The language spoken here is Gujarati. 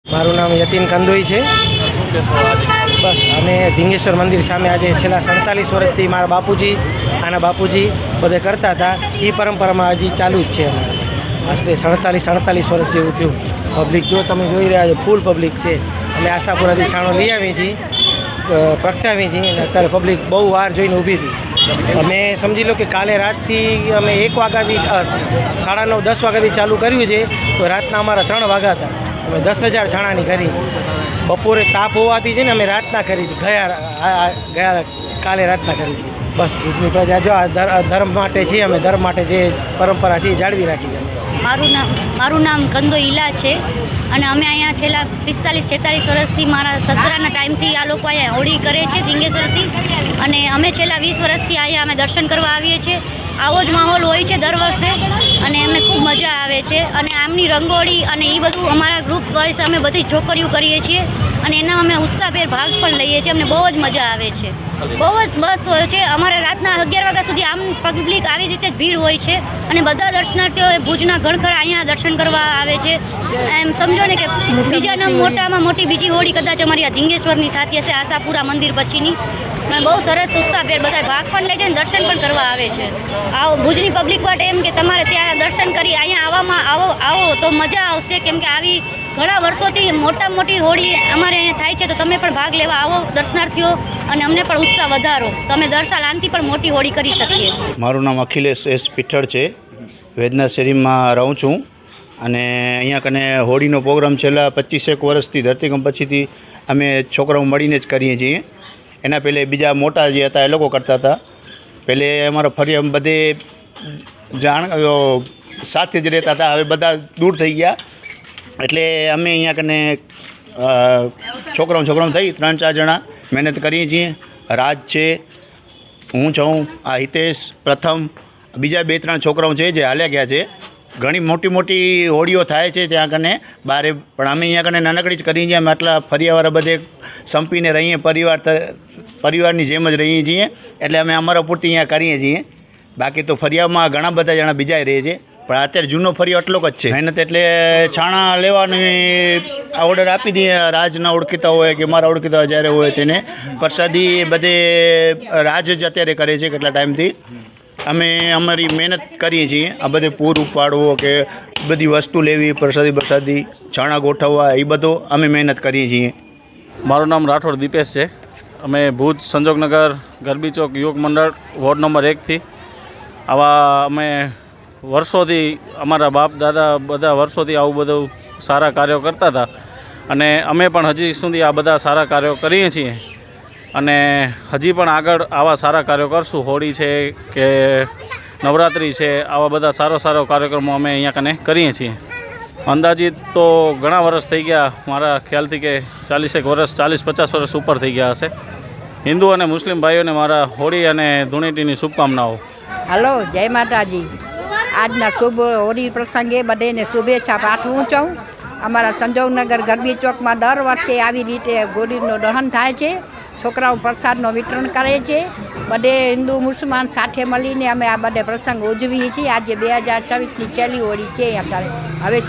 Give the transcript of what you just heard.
મારું નામ યતીન કંદોઈ છે। બસ અમે ધીંગેશ્વર મંદિર સામે આજે છેલ્લા 47 વર્ષથી મારા બાપુજી બાપુજી બધે કરતા હતા। એ પરંપરામાં હજી ચાલુ જ છે। અમારે આશરે 47 વર્ષ જેવું થયું। પબ્લિક જો તમે જોઈ રહ્યા છો, ફૂલ પબ્લિક છે। અમે આશાપુરાથી છાણો લઈ આવી છીએ, પ્રગટાવી છીએ અને અત્યારે પબ્લિક બહુ વાર જોઈને ઊભી હતી। અમે સમજી લો કે કાલે રાતથી અમે 1 વાગ્યાથી 9:30 10 વાગ્યાથી ચાલુ કર્યું છે, તો રાતના અમારા 3 વાગ્યા હતા। અમે 10,000 છાણાની કરી। બપોરે તાપ હોવાથી છે ને અમે રાતના કરી હતી, ગયા કાલે રાતના કરી હતી। બસ ભુજની પ્રજા જો આ ધર્મ માટે છે, અમે ધર્મ માટે જે પરંપરા છે એ જાળવી રાખી છે। મારું નામ કંદોઈ ઈલા છે અને અમે અહીંયા છેલ્લા 45-46 વર્ષથી મારા સસરાના ટાઈમથી આ લોકો અહીંયા હોળી કરે છે ધીંગેશ્વરથી, અને અમે છેલ્લા 20 વર્ષથી અહીંયા અમે દર્શન કરવા આવીએ છીએ। આવો જ માહોલ હોય છે દર વર્ષે અને અમને ખૂબ મજા આવે છે। અને આમની રંગોળી અને એ બધું અમારા ગ્રુપ વાઇઝ અમે બધી છોકરીઓ કરીએ છીએ અને એના અમે ઉત્સાહભેર ભાગ પણ લઈએ છીએ। અમને બહુ જ મજા આવે છે, બહુ જ મસ્ત હોય છે। અમારે રાતના 11 વાગ્યા સુધી આમ પબ્લિક આવી રીતે જ ભીડ હોય છે અને બધા દર્શનાર્થીઓ ભુજના ઘણખરા અહીંયા દર્શન કરવા આવે છે। એમ સમજો ને કે બીજાના મોટામાં મોટી બીજી હોળી કદાચ અમારી આ ધીંગેશ્વરની થતી હશે, આશાપુરા મંદિર પછીની। અને બહુ સરસ ઉત્સાહભેર બધા ભાગ પણ લે છે અને દર્શન પણ કરવા આવે છે। આવો ભુજની પબ્લિક માટે એમ કે તમારે ત્યાં દર્શન કરી અહીંયા આવો તો મજા આવશે, કેમ કે આવી ઘણા વર્ષોથી મોટી હોળી અમારે અહીંયા થાય છે, તો તમે પણ ભાગ લેવા આવો દર્શનાર્થીઓ અને અમને પણ ઉત્સાહ વધારો, તો અમે દર સાલ આનથી પણ મોટી હોળી કરી શકીએ। મારું નામ અખિલેશ એસ પીઠળ છે, વેદના શેરીમાં રહું છું અને અહીંયા કને હોળીનો પ્રોગ્રામ છેલ્લા 25 વર્ષથી ધરતીકંપ પછીથી અમે છોકરાઓ મળીને જ કરીએ છીએ। એના પહેલે બીજા મોટા જે હતા એ લોકો કરતા હતા। પહેલે અમારા ફરિયા બધે સાથે જ રહેતા હતા, હવે બધા દૂર થઈ ગયા, એટલે અમે અહીંયા કને છોકરાઓ થઈ 3-4 જણા મહેનત કરીએ છીએ। રાજ છે, હું છું, આ હિતેશ, પ્રથમ, બીજા 2-3 છોકરાઓ છે જે હાલ્યા ગયા છે। ઘણી મોટી હોળીઓ થાય છે ત્યાં કને બારે, પણ અમે અહીંયા કને નાનકડી જ કરીએ છીએ। અમે આટલા ફરિયાવાળા બધે સંપીને રહીએ, પરિવારની જેમ જ રહીએ છીએ, એટલે અમે અમારા પૂરતી અહીંયા કરીએ છીએ। બાકી તો ફરિયામાં ઘણા બધા જણા બીજા રહે છે, પણ અત્યારે જૂનો ફરિયો એટલો જ છે। મહેનત એટલે છાણા લેવાની ઓર્ડર આપી દઈએ, રાજના ઓળખીતા હોય કે મારા ઓળખીતા હોય, જ્યારે હોય તેને પ્રસાદી બધે રાજ જ અત્યારે કરે છે કેટલા ટાઈમથી। અમે અમારી મહેનત કરીએ છીએ, આ બધે પૂર ઉપાડવો કે બધી વસ્તુ લેવી, પ્રસાદી છાણા ગોઠવવા, એ બધું અમે મહેનત કરીએ છીએ। મારું નામ રાઠોડ દીપેશ છે। અમે ભુજ સંજોગનગર ગરબી ચોક યુવક મંડળ વોર્ડ નંબર 1થી આવા અમે વર્ષોથી, અમારા બાપ દાદા બધા વર્ષોથી આવું બધું સારા કાર્યો કરતા હતા અને અમે પણ હજી સુધી આ બધા સારા કાર્યો કરીએ છીએ અને હજી પણ આગળ આવા સારા કાર્યો કરશું। હોળી છે કે નવરાત્રિ છે, આવા બધા સારો કાર્યક્રમો અમે અહીંયા કને કરીએ છીએ। અંદાજિત તો ઘણા વર્ષ થઈ ગયા, મારા ખ્યાલથી કે 40-50 વર્ષ ઉપર થઈ ગયા હશે। હિન્દુ અને મુસ્લિમ ભાઈઓને મારા હોળી અને ધૂળેટીની શુભકામનાઓ। હલો, જય માતાજી। આજના શુભ હોળી પ્રસંગે બધાને શુભેચ્છા પાઠવું છું। અમારા સંજોગનગર ગરબી ચોકમાં દર વર્ષે આવી રીતે હોળીનું દહન થાય છે, છોકરાઓ પ્રસાદનું વિતરણ કરે છે। બધે હિન્દુ મુસલમાન સાથે મળીને અમે આ બધે પ્રસંગ ઉજવીએ છીએ। આજે 2024ની છેલ્લી હોળી છે અત્યારે, હવે